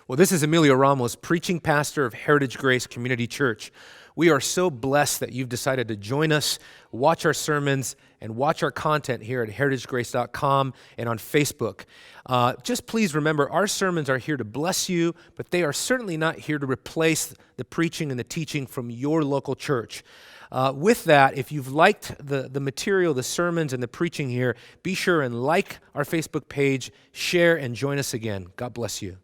Well, this is Emilio Ramos, preaching pastor of Heritage Grace Community Church. We are so blessed that you've decided to join us, watch our sermons, and watch our content here at heritagegrace.com and on Facebook. Just please remember, our sermons are here to bless you, but they are certainly not here to replace the preaching and the teaching from your local church. With that, if you've liked the material, the sermons, and the preaching here, be sure and like our Facebook page, share, and join us again. God bless you.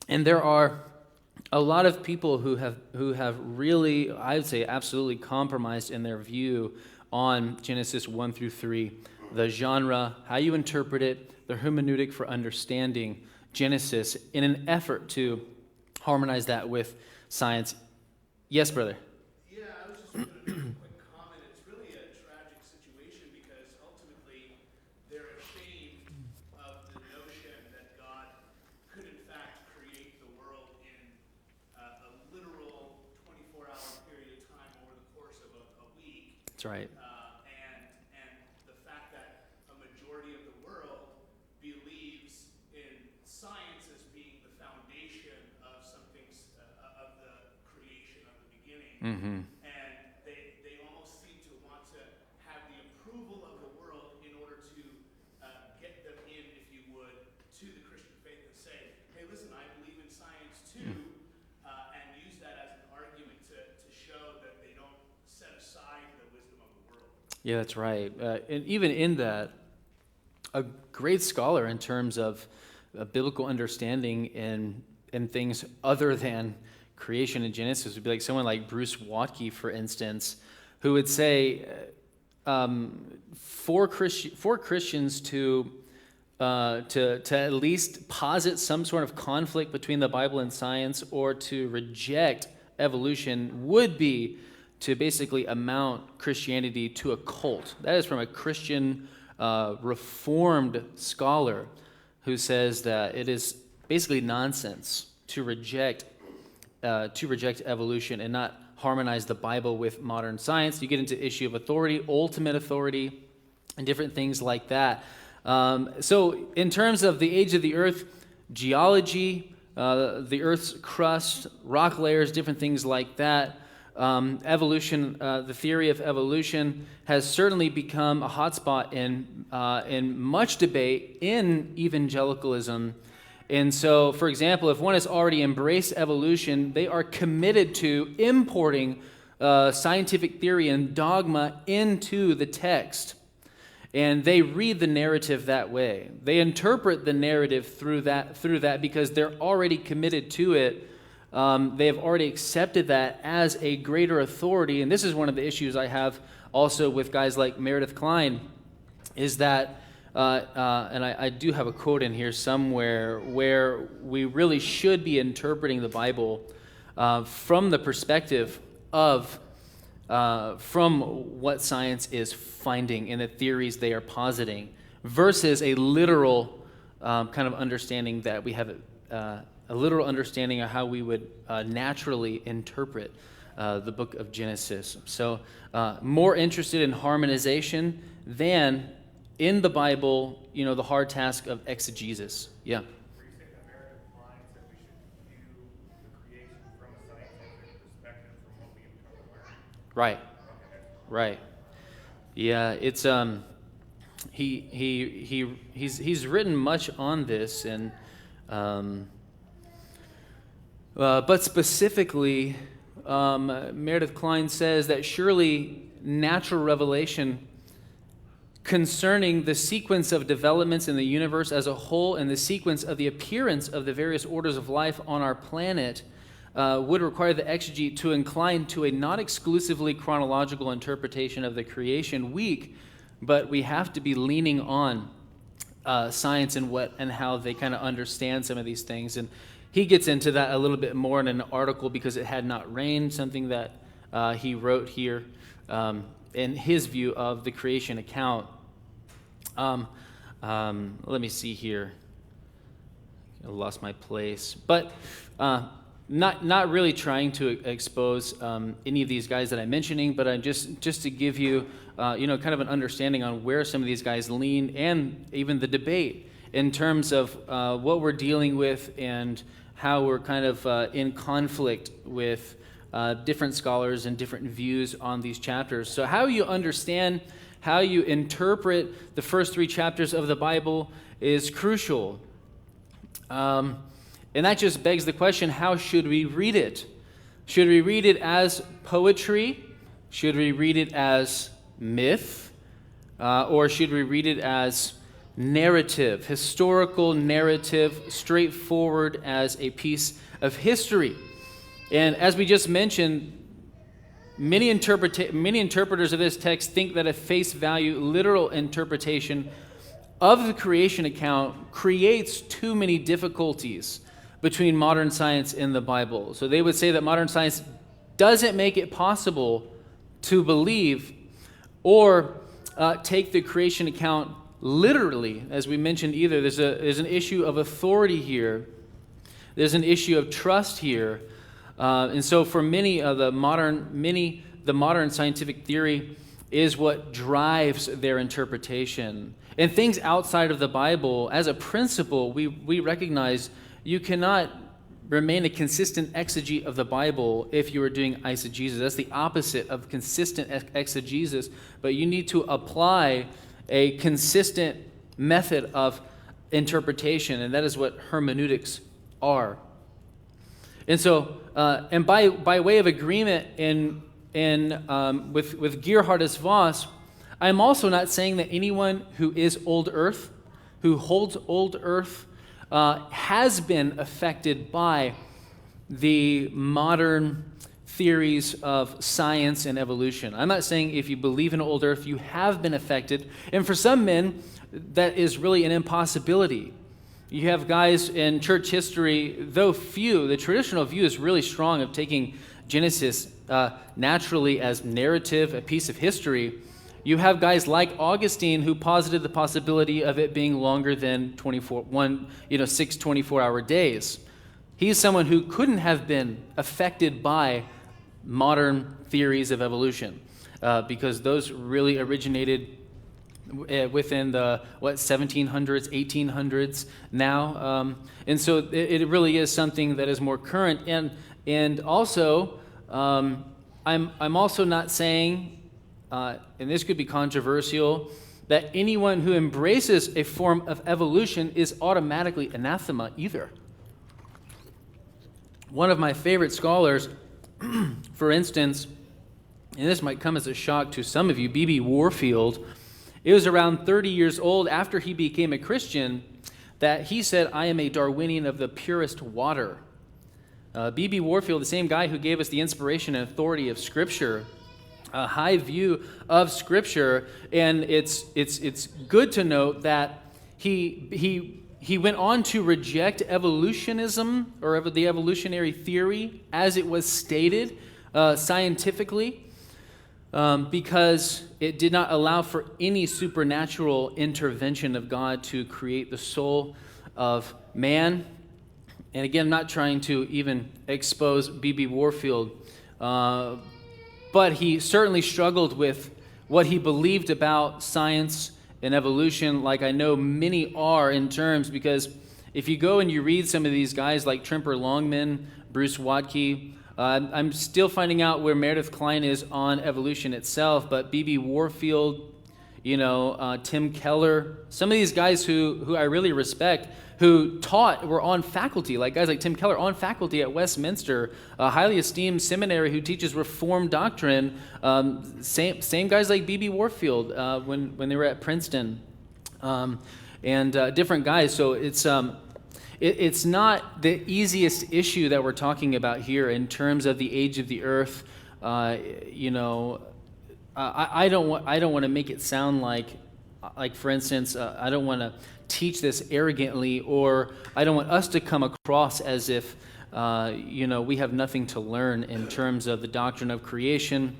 And there are a lot of people who have really, I would say, absolutely compromised in their view on Genesis 1 through 3, the genre, how you interpret it, the hermeneutic for understanding Genesis, in an effort to harmonize that with science. Yes, brother? Yeah, I was just going to make a quick comment. It's really a tragic situation because ultimately they're ashamed of the notion that God could in fact create the world in a literal 24-hour period of time over the course of a week. That's right. And the fact that a majority of the world believes in science as being the foundation of something, of the creation of the beginning. Mm-hmm. And they almost seem to want to have the approval of the world in order to get them in, if you would, to the Christian faith and say, hey, listen, I believe in science too, and use that as an argument to show that they don't set aside the wisdom of the world. Yeah, that's right. And even in that, a great scholar in terms of biblical understanding in things other than creation in Genesis would be like someone like Bruce Watke, for instance, who would say for Christians to at least posit some sort of conflict between the Bible and science, or to reject evolution, would be to basically amount Christianity to a cult. That is from a Christian Reformed scholar who says that it is basically nonsense to reject evolution and not harmonize the Bible with modern science. You get into the issue of authority, ultimate authority, and different things like that. So in terms of the age of the earth, geology, the earth's crust, rock layers, different things like that, evolution, the theory of evolution has certainly become a hotspot in much debate in evangelicalism. And so, for example, if one has already embraced evolution, they are committed to importing scientific theory and dogma into the text. And they read the narrative that way. They interpret the narrative through that because they're already committed to it. They have already accepted that as a greater authority. And this is one of the issues I have also with guys like Meredith Kline, is that and I do have a quote in here somewhere where we really should be interpreting the Bible from the perspective of from what science is finding and the theories they are positing, versus a literal kind of understanding that we have a literal understanding of how we would naturally interpret the book of Genesis. So more interested in harmonization than in the Bible, the hard task of exegesis. Yeah. Where you say that Meredith Kline said we should view the creation from a scientific perspective from what we can learn. Right. Okay. Right. Yeah, it's he's written much on this, and but specifically, Meredith Kline says that surely natural revelation concerning the sequence of developments in the universe as a whole and the sequence of the appearance of the various orders of life on our planet would require the exegete to incline to a not exclusively chronological interpretation of the creation week, but we have to be leaning on science and how they kind of understand some of these things. And he gets into that a little bit more in an article, Because It Had Not Rained, something that he wrote here in his view of the creation account. Let me see here. I lost my place. But not really trying to expose any of these guys that I'm mentioning, but just to give you kind of an understanding on where some of these guys lean, and even the debate in terms of what we're dealing with and how we're kind of in conflict with different scholars and different views on these chapters. So how you understand, how you interpret the first 3 chapters of the Bible is crucial. And that just begs the question, how should we read it? Should we read it as poetry? Should we read it as myth? Or should we read it as narrative, historical narrative, straightforward as a piece of history? And as we just mentioned, many interpreters of this text think that a face value literal interpretation of the creation account creates too many difficulties between modern science and the Bible. So they would say that modern science doesn't make it possible to believe or take the creation account literally, as we mentioned. Either there's an issue of authority here, there's an issue of trust here, and so for many of the modern scientific theory is what drives their interpretation. And things outside of the Bible, as a principle, we recognize you cannot remain a consistent exegete of the Bible if you are doing eisegesis. That's the opposite of consistent exegesis, but you need to apply a consistent method of interpretation, and that is what hermeneutics are. And so, and by way of agreement with Gerhardus Voss, I'm also not saying that anyone who is old earth, who holds old earth, has been affected by the modern theories of science and evolution. I'm not saying if you believe in old earth, you have been affected. And for some men, that is really an impossibility. You have guys in church history, though few, the traditional view is really strong of taking Genesis naturally as narrative, a piece of history. You have guys like Augustine who posited the possibility of it being longer than 6 24-hour days. He's someone who couldn't have been affected by modern theories of evolution because those really originated within the 1700s, 1800s now, and so it really is something that is more current. And also, I'm also not saying, and this could be controversial, that anyone who embraces a form of evolution is automatically anathema either. One of my favorite scholars, for instance, and this might come as a shock to some of you, B.B. Warfield, it was around 30 years old after he became a Christian that he said, "I am a Darwinian of the purest water." B.B. Warfield, the same guy who gave us the inspiration and authority of Scripture, a high view of Scripture, and it's good to note that he went on to reject evolutionism or the evolutionary theory as it was stated scientifically because it did not allow for any supernatural intervention of God to create the soul of man. And again, I'm not trying to even expose B.B. Warfield, but he certainly struggled with what he believed about science and evolution, like I know many are in terms, because if you go and you read some of these guys like Tremper Longman, Bruce Watke, I'm still finding out where Meredith Kline is on evolution itself, but B.B. Warfield, Tim Keller, some of these guys who I really respect, who were on faculty, like guys like Tim Keller on faculty at Westminster, a highly esteemed seminary who teaches Reformed doctrine, same guys like B.B. Warfield when they were at Princeton, and different guys. So it's not the easiest issue that we're talking about here in terms of the age of the earth. I don't want to make it sound like for instance, I don't want to teach this arrogantly, or I don't want us to come across as if we have nothing to learn in terms of the doctrine of creation,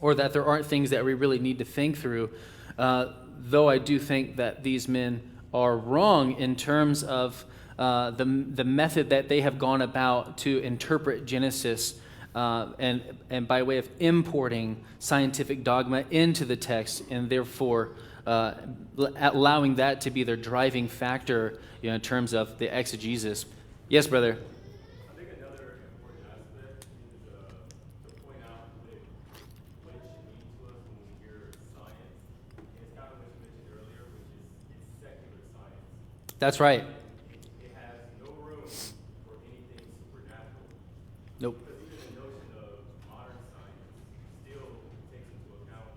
or that there aren't things that we really need to think through. Though I do think that these men are wrong in terms of the method that they have gone about to interpret Genesis, and by way of importing scientific dogma into the text, and therefore allowing that to be their driving factor, in terms of the exegesis. Yes, brother. I think another important aspect is to point out what it should mean to us when we hear science. And it's kind of what you mentioned earlier, which is it's secular science. That's right. It has no room for anything supernatural. Nope. Because even the notion of modern science still takes into account,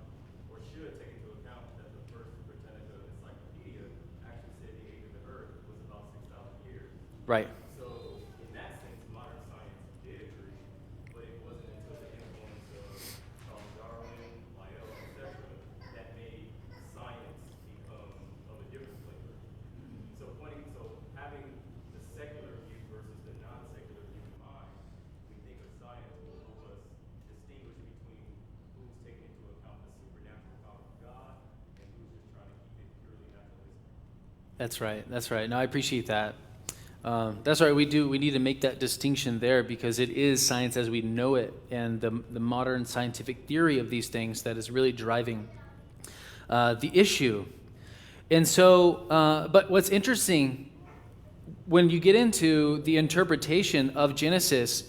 or should take into account, that the first Britannica encyclopedia actually said the age of the earth was about 6,000 years. Right. So, in that sense, modern science did agree, but it wasn't until the influence of Charles Darwin, Lyell, etc., that made science become of a different flavor. So having the secular view versus the non-secular view in mind, we think of science will help us distinguish between who's taking into account the supernatural power of God and who's just trying to keep it purely naturalistic. That's right. That's right. No, I appreciate that. That's right. We need to make that distinction there, because it is science as we know it, and the modern scientific theory of these things that is really driving the issue. And so, but what's interesting, when you get into the interpretation of Genesis,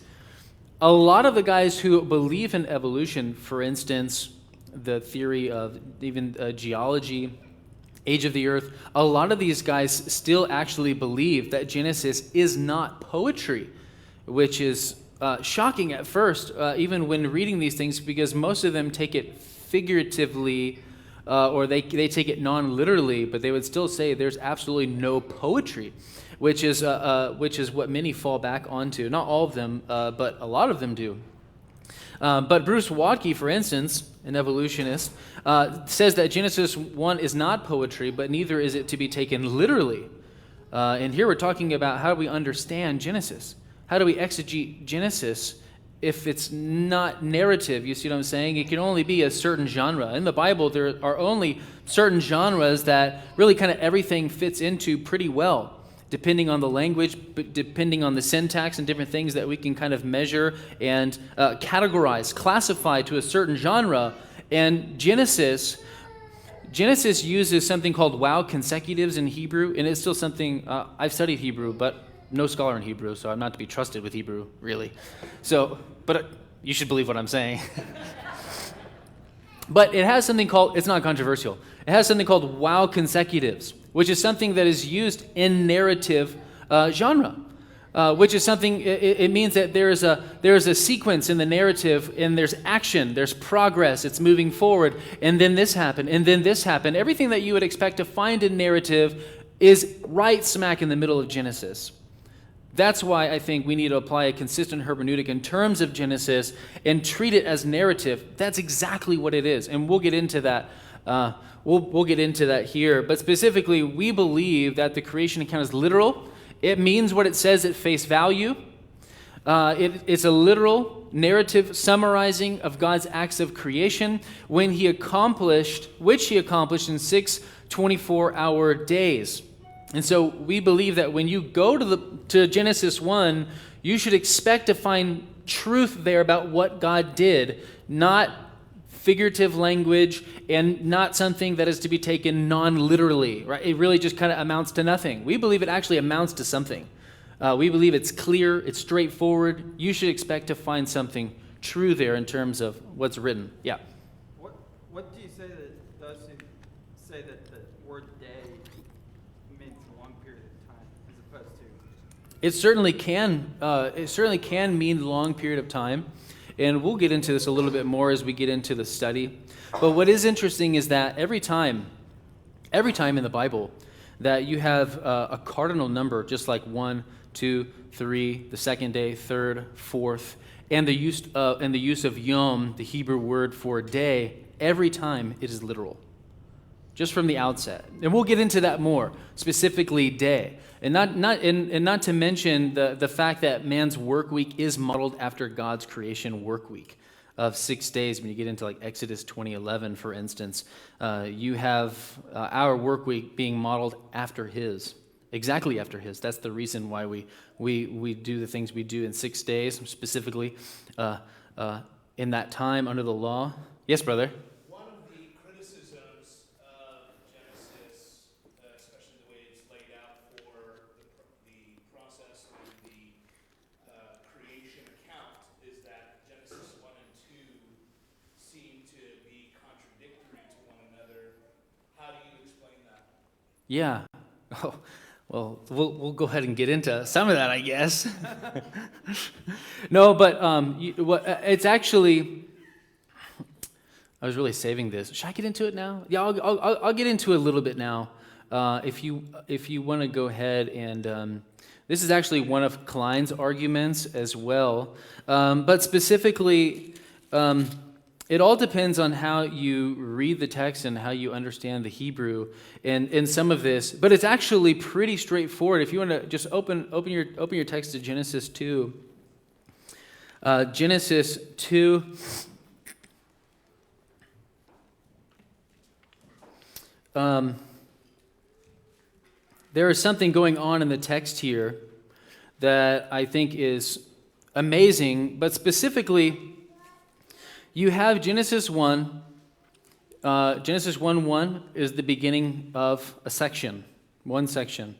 a lot of the guys who believe in evolution, for instance, the theory of even geology, age of the earth, a lot of these guys still actually believe that Genesis is not poetry, which is shocking at first, even when reading these things, because most of them take it figuratively, or they take it non-literally, but they would still say there's absolutely no poetry, which is what many fall back onto. Not all of them, but a lot of them do. But Bruce Watke, for instance, an evolutionist, says that Genesis 1 is not poetry, but neither is it to be taken literally. And here we're talking about how do we understand Genesis? How do we exegete Genesis if it's not narrative? You see what I'm saying? It can only be a certain genre. In the Bible, there are only certain genres that really kind of everything fits into pretty well, depending on the language, depending on the syntax and different things that we can kind of measure and categorize, classify to a certain genre. And Genesis uses something called wow consecutives in Hebrew, and it's still something, I've studied Hebrew, but no scholar in Hebrew, so I'm not to be trusted with Hebrew, really. So, but you should believe what I'm saying. But it has something called, it's not controversial, it has something called wow consecutives, which is something that is used in narrative genre, which is something, it means that there is a sequence in the narrative, and there's action, there's progress, it's moving forward, and then this happened, and then this happened. Everything that you would expect to find in narrative is right smack in the middle of Genesis. That's why I think we need to apply a consistent hermeneutic in terms of Genesis and treat it as narrative. That's exactly what it is, and we'll get into that. We'll get into that here. But specifically, we believe that the creation account is literal. It means what it says at face value. It's a literal narrative summarizing of God's acts of creation, which he accomplished in 6 24-hour days. And so we believe that when you go to Genesis 1, you should expect to find truth there about what God did, not figurative language and not something that is to be taken non-literally, right? It really just kind of amounts to nothing. We believe it actually amounts to something. We believe it's clear, it's straightforward. You should expect to find something true there in terms of what's written. Yeah. What do you say that those who say that the word day means a long period of time as opposed to? It certainly can mean long period of time, and we'll get into this a little bit more as we get into the study. But what is interesting is that every time in the Bible that you have a cardinal number, just like 1, 2, 3, the second day, third, fourth, and the use of yom, the Hebrew word for day, every time it is literal, just from the outset. And we'll get into that more, specifically day. And not to mention the fact that man's work week is modeled after God's creation work week of 6 days. When you get into like Exodus 20:11, for instance, you have our work week being modeled after his, exactly after his. That's the reason why we do the things we do in 6 days, specifically in that time under the law. Yes, brother? One of the criticisms of Yeah. Oh, well, we'll go ahead and get into some of that, I guess. No, but it's actually. I was really saving this. Should I get into it now? Yeah, I'll get into it a little bit now. If you want to go ahead and this is actually one of Klein's arguments as well, but specifically. It all depends on how you read the text and how you understand the Hebrew in some of this, but it's actually pretty straightforward. If you want to just open your text to Genesis 2. Genesis 2. There is something going on in the text here that I think is amazing, but specifically. You have Genesis 1. Genesis 1:1 is the beginning of a section, one section.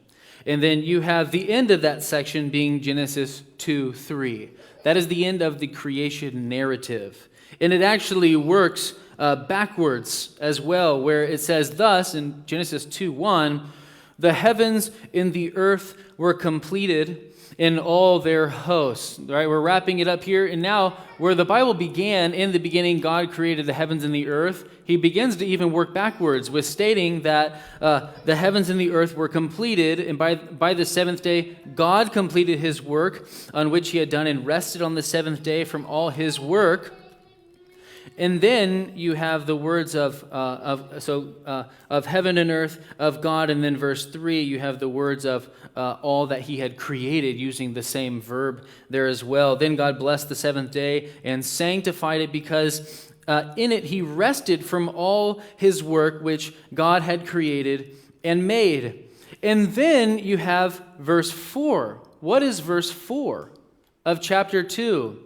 And then you have the end of that section being Genesis 2:3. That is the end of the creation narrative. And it actually works backwards as well, where it says thus in Genesis 2:1, the heavens and the earth were completed in all their hosts. Right? We're wrapping it up here. And now, where the Bible began, in the beginning, God created the heavens and the earth. He begins to even work backwards with stating that the heavens and the earth were completed. And by the seventh day, God completed his work on which he had done and rested on the seventh day from all his work. And then you have the words of heaven and earth, of God, and then verse 3, you have the words of all that he had created, using the same verb there as well. Then God blessed the seventh day and sanctified it, because in it he rested from all his work which God had created and made. And then you have verse 4. What is verse 4 of chapter 2?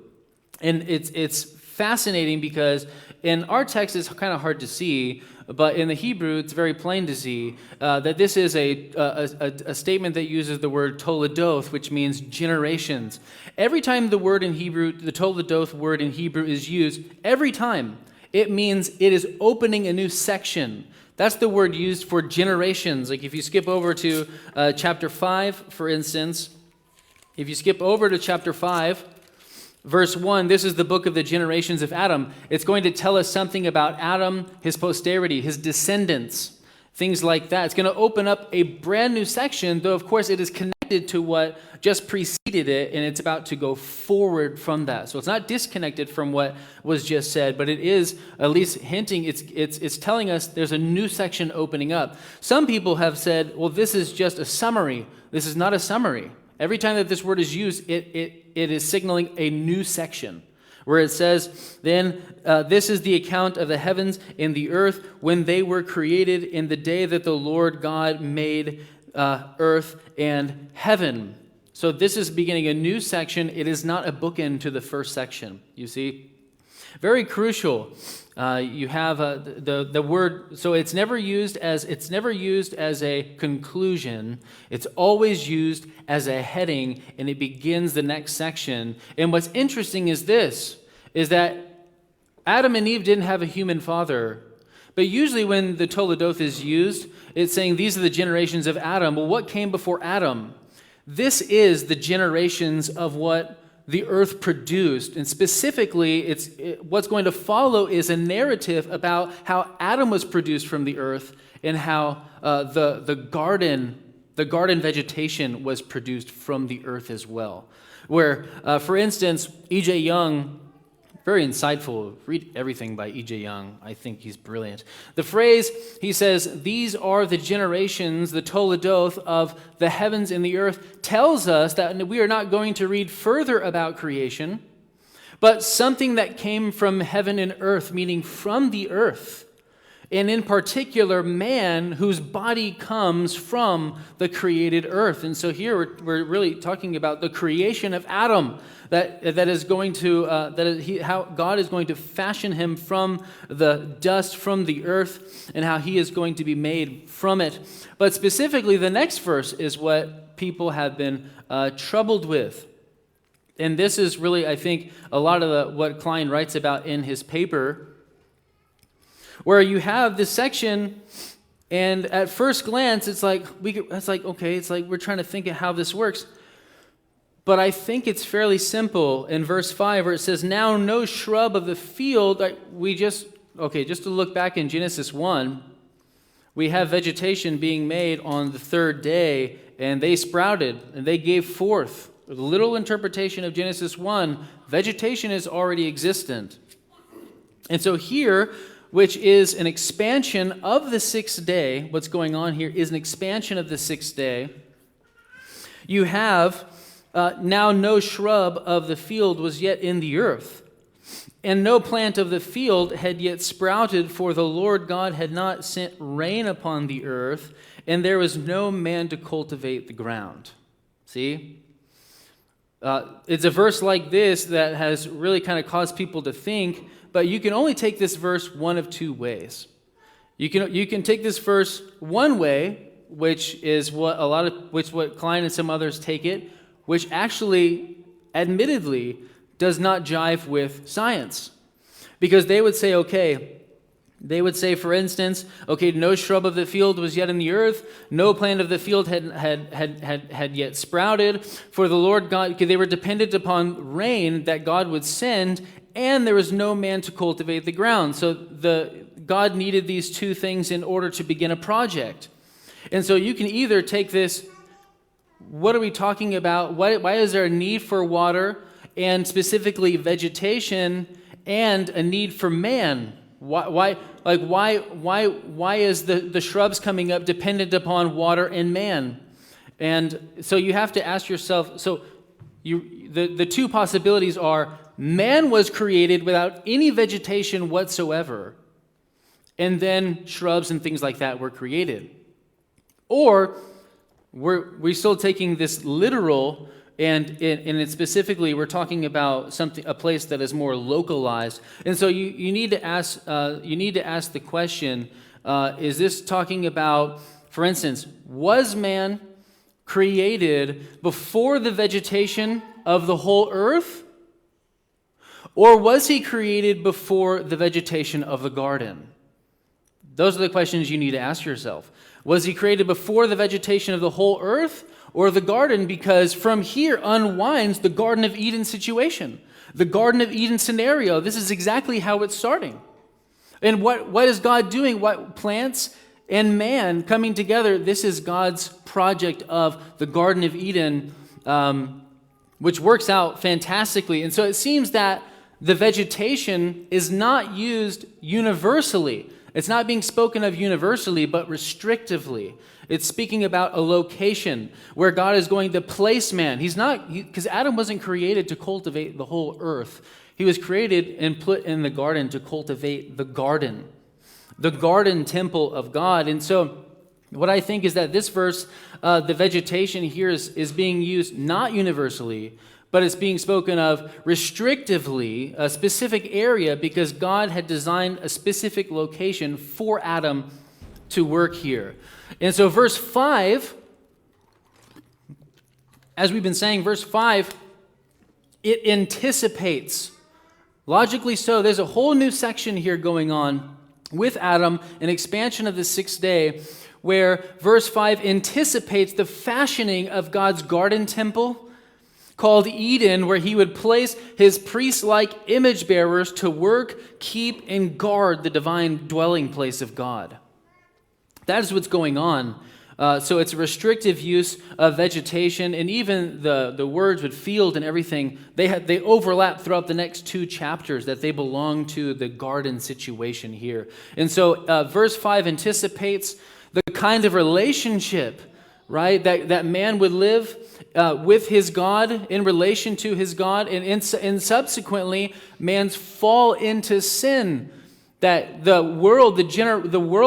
And it's fascinating because in our text it's kind of hard to see, but in the Hebrew it's very plain to see that this is a statement that uses the word toledoth, which means generations. Every time the word in Hebrew, the toledoth word in Hebrew is used, every time it means it is opening a new section. That's the word used for generations. Like if you skip over to chapter 5, for instance, if you skip over to chapter 5, verse 1, this is the book of the generations of Adam. It's going to tell us something about Adam, his posterity, his descendants, things like that. It's going to open up a brand new section, though, of course, it is connected to what just preceded it, and it's about to go forward from that. So it's not disconnected from what was just said, but it is at least hinting, it's telling us there's a new section opening up. Some people have said, well, this is just a summary. This is not a summary. Every time that this word is used, it is signaling a new section, where it says, then this is the account of the heavens and the earth when they were created in the day that the Lord God made earth and heaven. So this is beginning a new section. It is not a bookend to the first section, you see. Very crucial. You have the word, so it's never used as a conclusion. It's always used as a heading, and it begins the next section. And what's interesting is that Adam and Eve didn't have a human father. But usually when the toledoth is used, it's saying these are the generations of Adam. Well, what came before Adam? This is the generations of what the earth produced. And specifically, what's going to follow is a narrative about how Adam was produced from the earth and how the garden vegetation was produced from the earth as well. Where, for instance, E.J. Young, very insightful, read everything by E.J. Young. I think he's brilliant. The phrase, he says, these are the generations, the toledoth of the heavens and the earth, tells us that we are not going to read further about creation, but something that came from heaven and earth, meaning from the earth. And in particular, man, whose body comes from the created earth. And so here we're really talking about the creation of Adam, that is going to how God is going to fashion him from the dust, from the earth, and how he is going to be made from it. But specifically, the next verse is what people have been troubled with. And this is really, I think, a lot of what Klein writes about in his paper, where you have this section And at first glance, it's like we're trying to think of how this works. But I think it's fairly simple in verse 5 where it says, now no shrub of the field, just to look back in Genesis 1, we have vegetation being made on the third day, and they sprouted, and they gave forth. The literal interpretation of Genesis 1, vegetation is already existent. And so here, which is an expansion of the sixth day, what's going on here is an expansion of the sixth day, you have... now no shrub of the field was yet in the earth, and no plant of the field had yet sprouted, for the Lord God had not sent rain upon the earth, and there was no man to cultivate the ground. See? It's a verse like this that has really kind of caused people to think, but you can only take this verse one of two ways. You can take this verse one way, which is what Klein and some others take it, which actually, admittedly, does not jive with science. Because they would say, for instance, no shrub of the field was yet in the earth, no plant of the field had yet sprouted, for the Lord God, they were dependent upon rain that God would send, and there was no man to cultivate the ground. So God needed these two things in order to begin a project. And so you can either take this, what are we talking about? Why is there a need for water, and specifically vegetation, and a need for man? Why is the shrubs coming up dependent upon water and man? And so you have to ask yourself, the two possibilities are, man was created without any vegetation whatsoever, and then shrubs and things like that were created. Or we're still taking this literal, and it specifically we're talking about a place that is more localized. And so you need to ask the question: is this talking about, for instance, was man created before the vegetation of the whole earth, or was he created before the vegetation of the garden? Those are the questions you need to ask yourself. Was he created before the vegetation of the whole earth or the garden? Because from here unwinds the Garden of Eden situation. The Garden of Eden scenario, this is exactly how it's starting. And what is God doing? What plants and man coming together? This is God's project of the Garden of Eden, which works out fantastically. And so it seems that the vegetation is not used universally. It's not being spoken of universally, but restrictively. It's speaking about a location where God is going to place man. Because Adam wasn't created to cultivate the whole earth. He was created and put in the garden to cultivate the garden temple of God. And so what I think is that this verse, the vegetation here is being used not universally, but it's being spoken of restrictively, a specific area, because God had designed a specific location for Adam to work here. And so verse 5, as we've been saying, verse 5, it anticipates. Logically so, there's a whole new section here going on with Adam, an expansion of the sixth day, where verse 5 anticipates the fashioning of God's garden temple, called Eden, where he would place his priest-like image bearers to work, keep, and guard the divine dwelling place of God. That is what's going on. So it's a restrictive use of vegetation, and even the words with field and everything, they overlap throughout the next two chapters, that they belong to the garden situation here. And so verse 5 anticipates the kind of relationship, right, that man would live with his God, in relation to his God, and subsequently man's fall into sin, that the world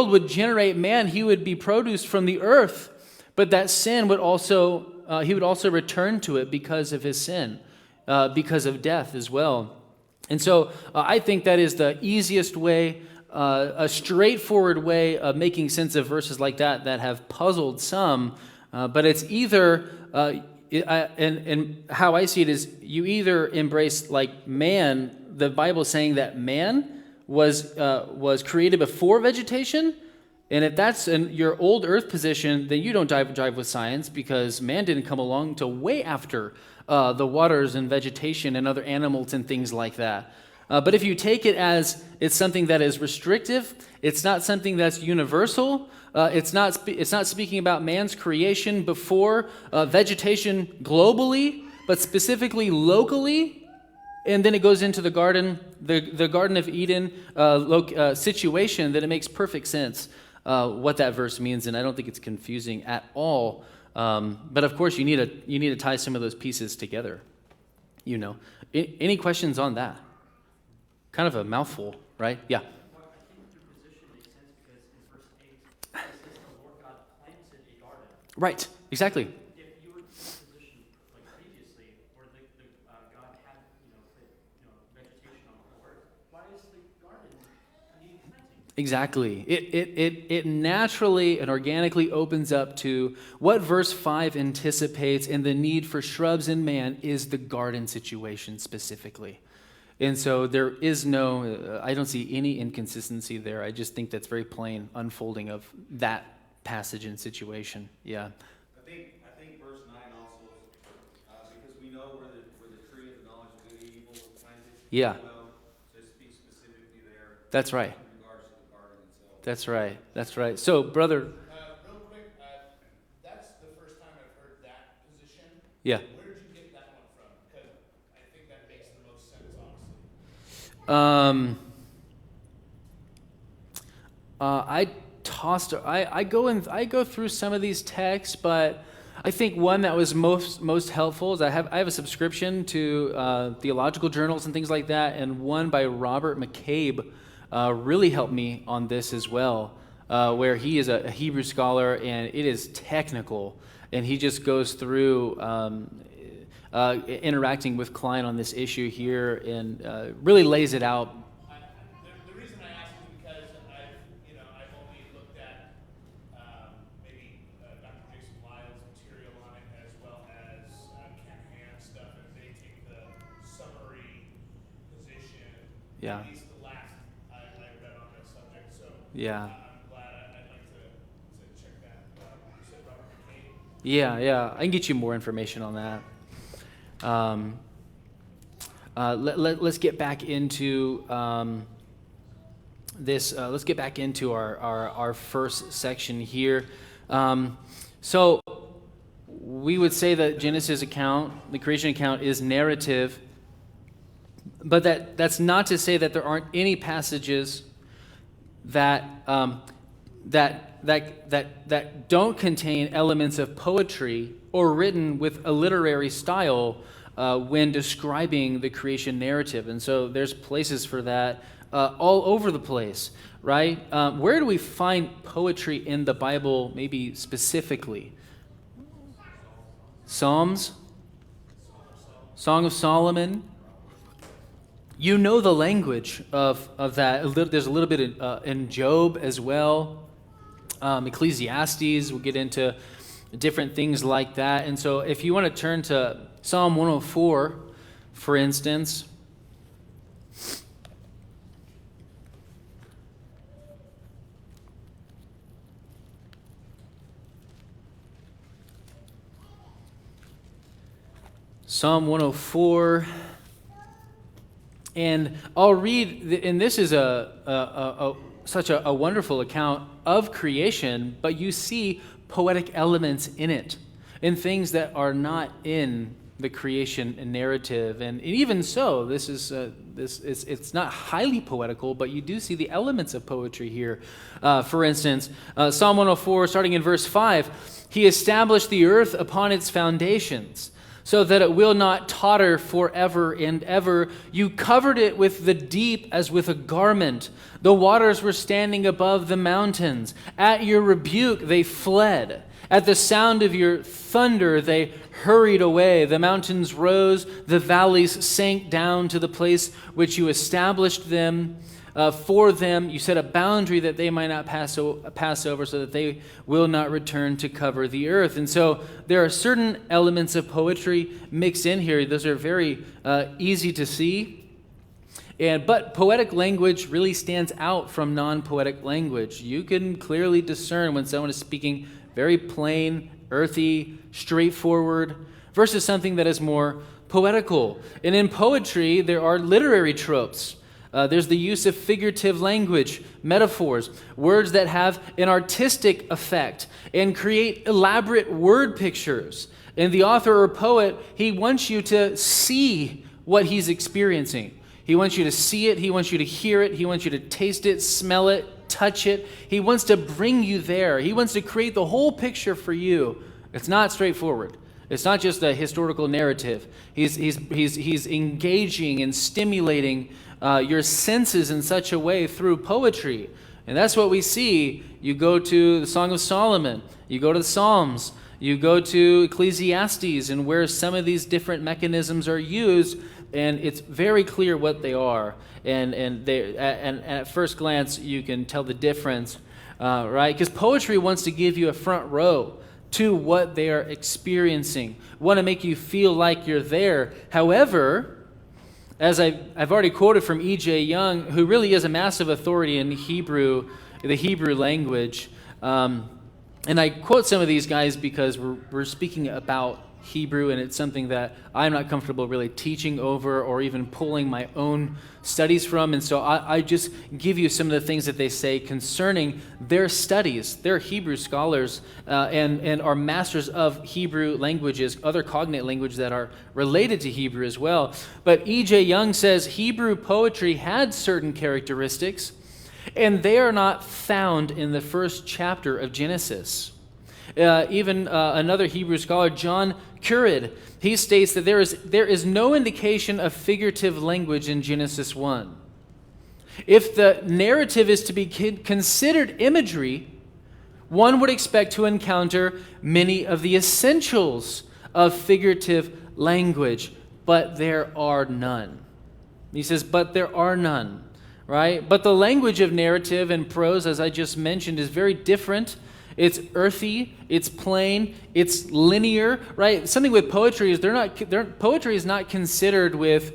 would generate man. He would be produced from the earth, but that sin would also he would also return to it because of his sin, because of death as well. And so I think that is the easiest way, a straightforward way of making sense of verses like that have puzzled some. But it's either, and how I see it is, you either embrace like man, the Bible saying that man was created before vegetation, And if that's your old earth position, then you don't jive with science, because man didn't come along until way after the waters and vegetation and other animals and things like that. But if you take it as it's something that is restrictive, it's not something that's universal, it's not speaking about man's creation before vegetation globally, but specifically locally, and then it goes into the garden, the Garden of Eden situation, then it makes perfect sense what that verse means, and I don't think it's confusing at all. But of course, you need to tie some of those pieces together. Any questions on that? Kind of a mouthful, right? Yeah. Well, I think your position makes sense because in verse 8, it says the Lord God planted a garden. Right, exactly. If you were in this position like previously, where God had put vegetation on the whole earth, why is the garden needing planting? Exactly. It naturally and organically opens up to what verse 5 anticipates, and the need for shrubs in man is the garden situation specifically. And so there is I don't see any inconsistency there. I just think that's very plain unfolding of that passage and situation. Yeah. I think verse 9 also, because we know where the tree of the knowledge of good and evil was planted. Yeah. Well, to speak specifically there. That's right. In regards to the garden itself. That's right. That's right. So, brother. Real quick, that's the first time I've heard that position. Yeah. Where did you get that one from? Because I think that makes the most sense, honestly. I go through some of these texts, but I think one that was most helpful is I have a subscription to theological journals and things like that, and one by Robert McCabe really helped me on this as well, where he is a Hebrew scholar, and it is technical, and he just goes through interacting with Klein on this issue here, and really lays it out. The reason I ask is because I've only looked at maybe Dr. Jason Lyle's material on it, as well as Ken Hand's stuff, and they take the summary position. Yeah. At least the last I read on that subject. So Yeah. I'm glad. I'd like to check that. You said Robert McCabe. Yeah, I can get you more information on that. Let's get back into this. Let's get back into our first section here. So we would say that Genesis account, the creation account, is narrative, but that's not to say that there aren't any passages that don't contain elements of poetry or written with a literary style when describing the creation narrative. And so there's places for that all over the place, right? Where do we find poetry in the Bible, maybe specifically? Psalms? Song of Solomon? You know the language of that. There's a little bit in Job as well. Ecclesiastes, we'll get into different things like that. And so if you want to turn to Psalm 104, for instance. Psalm 104. And I'll read, and this is such a wonderful account of creation, but you see poetic elements in it, and things that are not in the creation narrative. And even so, it's not highly poetical, but you do see the elements of poetry here. For instance, Psalm 104, starting in verse 5, He established the earth upon its foundations, so that it will not totter forever and ever. You covered it with the deep as with a garment. The waters were standing above the mountains. At your rebuke they fled. At the sound of your thunder they hurried away. The mountains rose, the valleys sank down to the place which you established them. For them, you set a boundary that they might not pass over, so that they will not return to cover the earth. And so there are certain elements of poetry mixed in here. Those are very easy to see. But poetic language really stands out from non-poetic language. You can clearly discern when someone is speaking very plain, earthy, straightforward, versus something that is more poetical. And in poetry, there are literary tropes. There's the use of figurative language, metaphors, words that have an artistic effect and create elaborate word pictures. And the author or poet, he wants you to see what he's experiencing. He wants you to see it. He wants you to hear it. He wants you to taste it, smell it, touch it. He wants to bring you there. He wants to create the whole picture for you. It's not straightforward. It's not just a historical narrative. He's engaging and stimulating your senses in such a way through poetry. And that's what we see. You go to the Song of Solomon. You go to the Psalms. You go to Ecclesiastes, and where some of these different mechanisms are used, and it's very clear what they are. And at first glance, you can tell the difference, right? Because poetry wants to give you a front row to what they are experiencing, want to make you feel like you're there. However, as I've already quoted from E.J. Young, who really is a massive authority in Hebrew, the Hebrew language, and I quote some of these guys because we're speaking about Hebrew, and it's something that I'm not comfortable really teaching over or even pulling my own studies from. And so I just give you some of the things that they say concerning their studies. They're Hebrew scholars and are masters of Hebrew languages, other cognate languages that are related to Hebrew as well. But E.J. Young says Hebrew poetry had certain characteristics, and they are not found in the first chapter of Genesis. Even another Hebrew scholar, John Currid, he states that there is no indication of figurative language in Genesis 1. If the narrative is to be considered imagery, one would expect to encounter many of the essentials of figurative language, but there are none. He says, but there are none, right? But the language of narrative and prose, as I just mentioned, is very different. It's earthy, it's plain, it's linear, right? Something with poetry is poetry is not considered with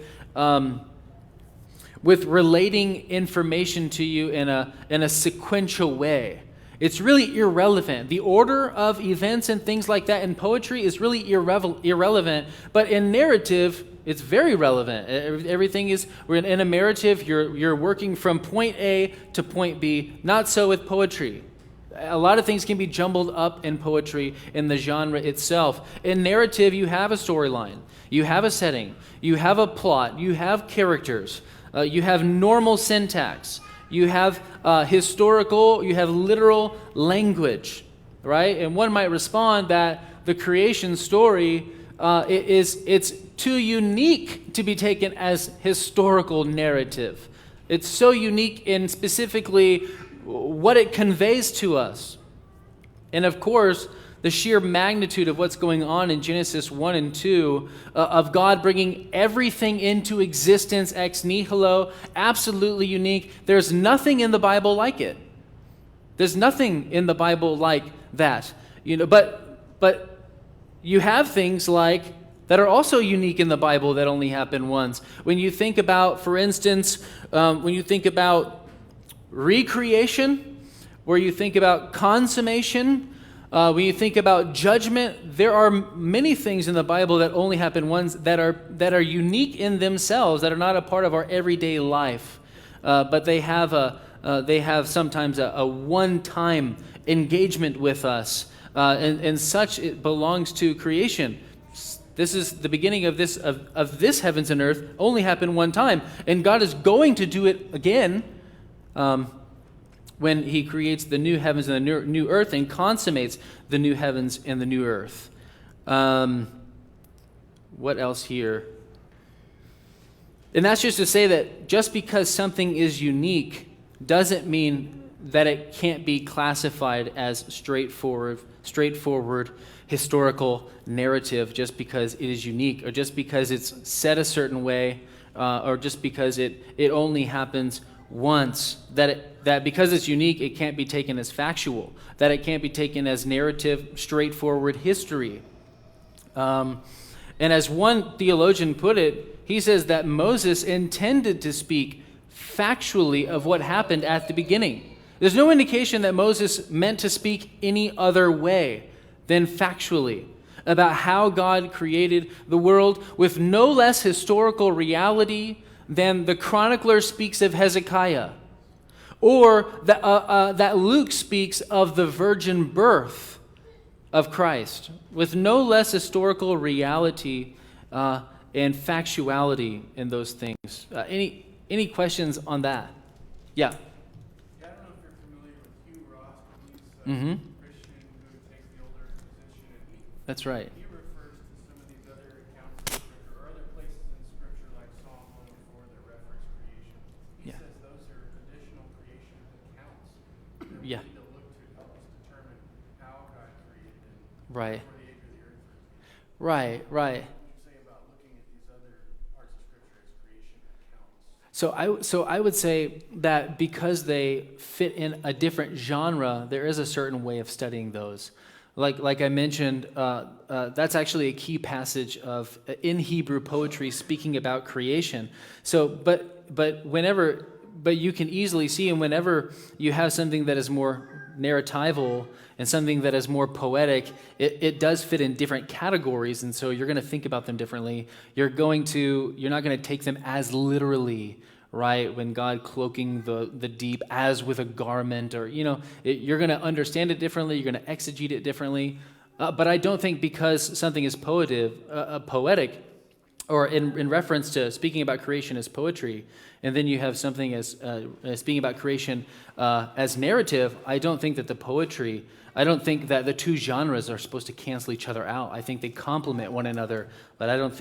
relating information to you in a sequential way. It's really irrelevant. The order of events and things like that in poetry is really irrelevant, but in narrative, it's very relevant. Everything is, we're in a narrative, you're working from point A to point B. Not so with poetry. A lot of things can be jumbled up in poetry in the genre itself. In narrative, you have a storyline, you have a setting, you have a plot, you have characters, you have normal syntax, you have historical, you have literal language, right? And one might respond that the creation story it's too unique to be taken as historical narrative. It's so unique in specifically what it conveys to us. And of course, the sheer magnitude of what's going on in Genesis 1 and 2, of God bringing everything into existence ex nihilo, absolutely unique. There's nothing in the Bible like it. There's nothing in the Bible like that. But you have things like that are also unique in the Bible that only happen once. When you think about, for instance, when you think about recreation, where you think about consummation, when you think about judgment, there are many things in the Bible that only happen once, that are unique in themselves, that are not a part of our everyday life, but they have sometimes a one-time engagement with us, and such it belongs to creation. This is the beginning of this heavens and earth only happened one time, and God is going to do it again. When he creates the new heavens and the new earth and consummates the new heavens and the new earth. What else here? And that's just to say that just because something is unique doesn't mean that it can't be classified as straightforward historical narrative just because it is unique, or just because it's said a certain way, or just because it only happens once, that because it's unique, it can't be taken as factual, that it can't be taken as narrative, straightforward history. And as one theologian put it, he says that Moses intended to speak factually of what happened at the beginning. There's no indication that Moses meant to speak any other way than factually about how God created the world, with no less historical reality than the chronicler speaks of Hezekiah, or that Luke speaks of the virgin birth of Christ, with no less historical reality and factuality in those things. Any questions on that? Yeah. Yeah, I don't know if you're familiar with Hugh Ross, but he's Mm-hmm. Christian who takes the older position, and That's right. he refers to some of these other accounts in Scripture, or other places in Scripture like Psalm 104 that reference creation. He Yeah. says those are additional creation accounts that we Yeah. need to look to help us determine how God created and Right. before the age of the earth. Right. What would you say about looking at these other parts of Scripture as creation accounts? So I would say that because they fit in a different genre, there is a certain way of studying those. Like I mentioned, that's actually a key passage in Hebrew poetry speaking about creation. So, but you can easily see, and whenever you have something that is more narratival and something that is more poetic, it does fit in different categories, and so you're going to think about them differently. You're not going to take them as literally, right? When God cloaking the deep as with a garment, or you're going to understand it differently. You're going to exegete it differently. But I don't think because something is poetic, or in reference to speaking about creation as poetry, and then you have something as speaking about creation as narrative, I don't think that the two genres are supposed to cancel each other out. I think they complement one another, but I don't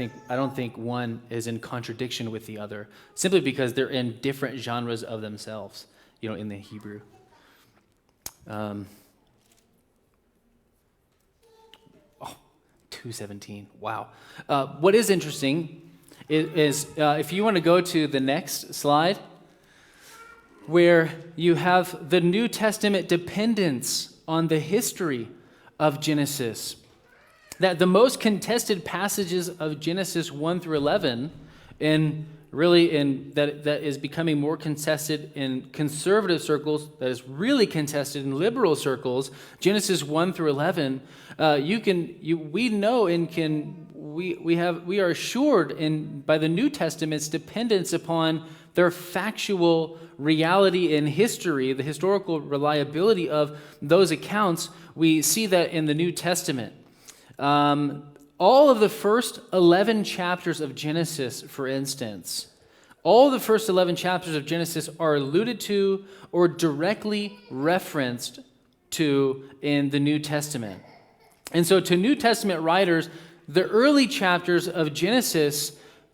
think one is in contradiction with the other, simply because they're in different genres of themselves, in the Hebrew. 2:17. Wow. What is interesting is if you want to go to the next slide, where you have the New Testament dependence on the history of Genesis, that the most contested passages of Genesis 1 through 11, and really that is becoming more contested in conservative circles, that is really contested in liberal circles, Genesis 1 through 11, we are assured by the New Testament's dependence upon their factual reality in history, the historical reliability of those accounts. We see that in the New Testament. All of the first 11 chapters of Genesis, for instance, all the first 11 chapters of Genesis are alluded to or directly referenced to in the New Testament. And so to New Testament writers, the early chapters of Genesis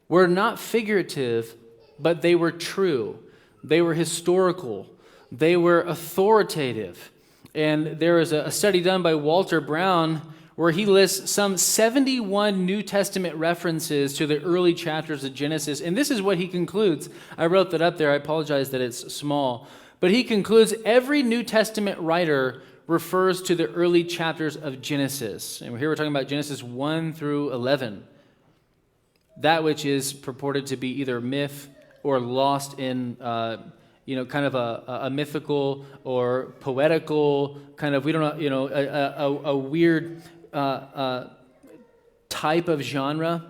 were not figurative, but they were true. They were historical. They were authoritative. And there is a study done by Walter Brown where he lists some 71 New Testament references to the early chapters of Genesis. And this is what he concludes. I wrote that up there. I apologize that it's small. But he concludes every New Testament writer refers to the early chapters of Genesis. And here we're talking about Genesis 1 through 11. That which is purported to be either myth or lost in kind of a mythical or poetical kind of, we don't know, a weird type of genre.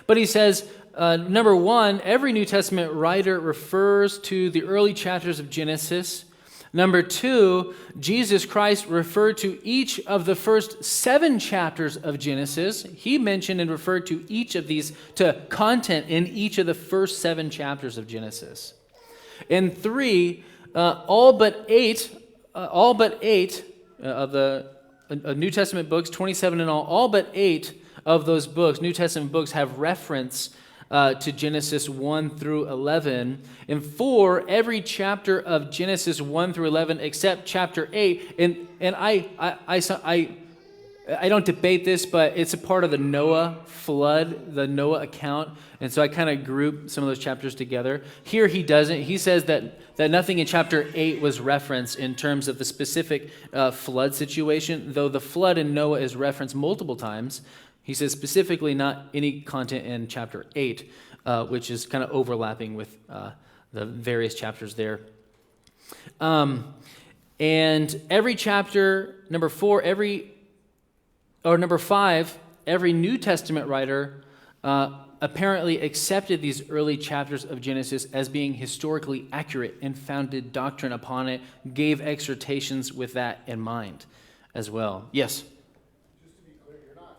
But he says, number one, every New Testament writer refers to the early chapters of Genesis. Number two, Jesus Christ referred to each of the first 7 chapters of Genesis. He mentioned and referred to each of these, to content in each of the first 7 chapters of Genesis. And 3, all but 8 of the New Testament books, 27 in all but 8 of those books, New Testament books, have reference to Genesis 1 through 11. And 4, every chapter of Genesis 1 through 11 except chapter 8. And I don't debate this, but it's a part of the Noah flood, the Noah account. And so I kind of group some of those chapters together. Here he doesn't. He says that nothing in chapter 8 was referenced in terms of the specific flood situation, though the flood in Noah is referenced multiple times. He says specifically not any content in chapter 8, which is kind of overlapping with the various chapters there. And every chapter, number 5, every New Testament writer apparently accepted these early chapters of Genesis as being historically accurate and founded doctrine upon it, gave exhortations with that in mind as well. Yes? Just to be clear, you're not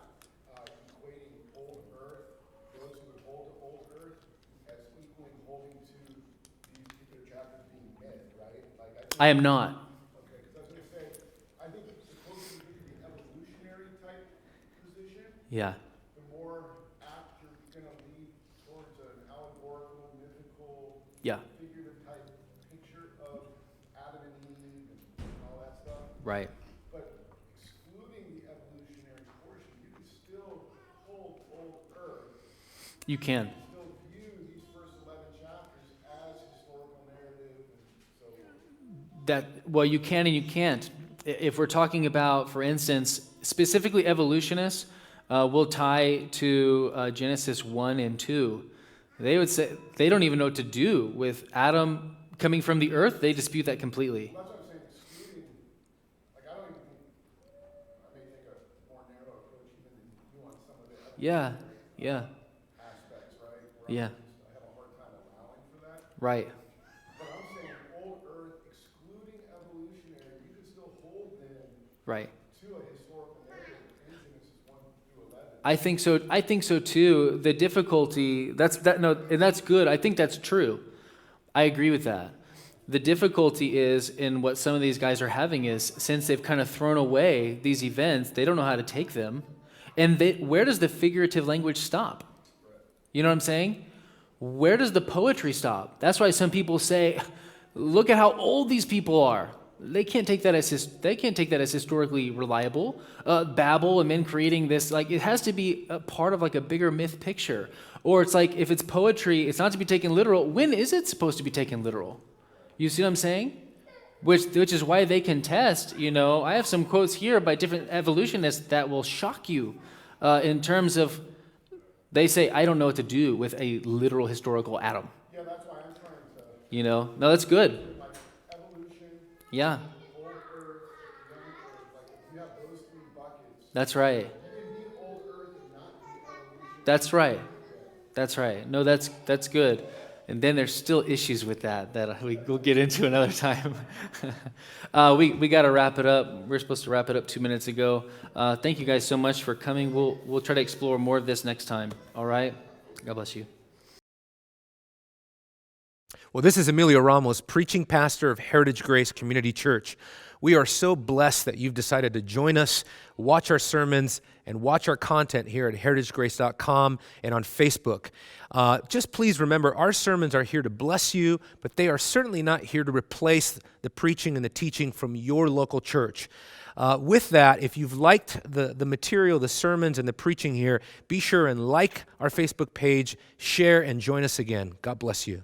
equating old earth, those who would hold to old earth, as equaling holding to these particular chapters being myth, right? I am not. Okay, because I was going to say, I think the closer you get to the evolutionary type position, Yeah. the more apt you're going to lead towards an allegorical, mythical, Yeah. figurative type picture of Adam and Eve and all that stuff. Right. But excluding the evolutionary portion, you can still hold old earth, You can. still view these first 11 chapters as historical narrative, and so Well, you can and you can't. If we're talking about, for instance, specifically evolutionists, will tie to Genesis 1 and 2. They would say they don't even know what to do with Adam coming from the earth. They dispute that completely. that's what I'm saying, excluding, like I don't even think, I may take a more narrow approach even than you on some of the Yeah. Yeah. aspects, right? Yeah. I have a hard time allowing for that. Right. But I'm saying old earth, excluding evolutionary, you can still hold them Right. to a historical narrative in Genesis 1 through 11. I think so. I think so too. The difficulty and that's good. I think that's true. I agree with that. The difficulty is in what some of these guys are having is since they've kind of thrown away these events, they don't know how to take them. And where does the figurative language stop? You know what I'm saying? Where does the poetry stop? That's why some people say, look at how old these people are. They can't take that as historically reliable. Babel and men creating this, like it has to be a part of like a bigger myth picture. Or it's like if it's poetry, it's not to be taken literal. When is it supposed to be taken literal? You see what I'm saying? Which is why they contest. I have some quotes here by different evolutionists that will shock you in terms of they say I don't know what to do with a literal historical Adam. Yeah, that's why I'm trying to, No, that's good. like, evolution, Yeah, old earth, young earth, like, if you have those 3 buckets, that's right. you can be old earth and not be evolution. That's right. That's right. No, that's good. And then there's still issues with that we'll get into another time. We got to wrap it up. We're supposed to wrap it up 2 minutes ago. Thank you guys so much for coming. We'll try to explore more of this next time. All right? God bless you. Well, this is Emilio Ramos, preaching pastor of Heritage Grace Community Church. We are so blessed that you've decided to join us, watch our sermons, and watch our content here at heritagegrace.com and on Facebook. Just please remember, our sermons are here to bless you, but they are certainly not here to replace the preaching and the teaching from your local church. With that, if you've liked the material, the sermons, and the preaching here, be sure and like our Facebook page, share, and join us again. God bless you.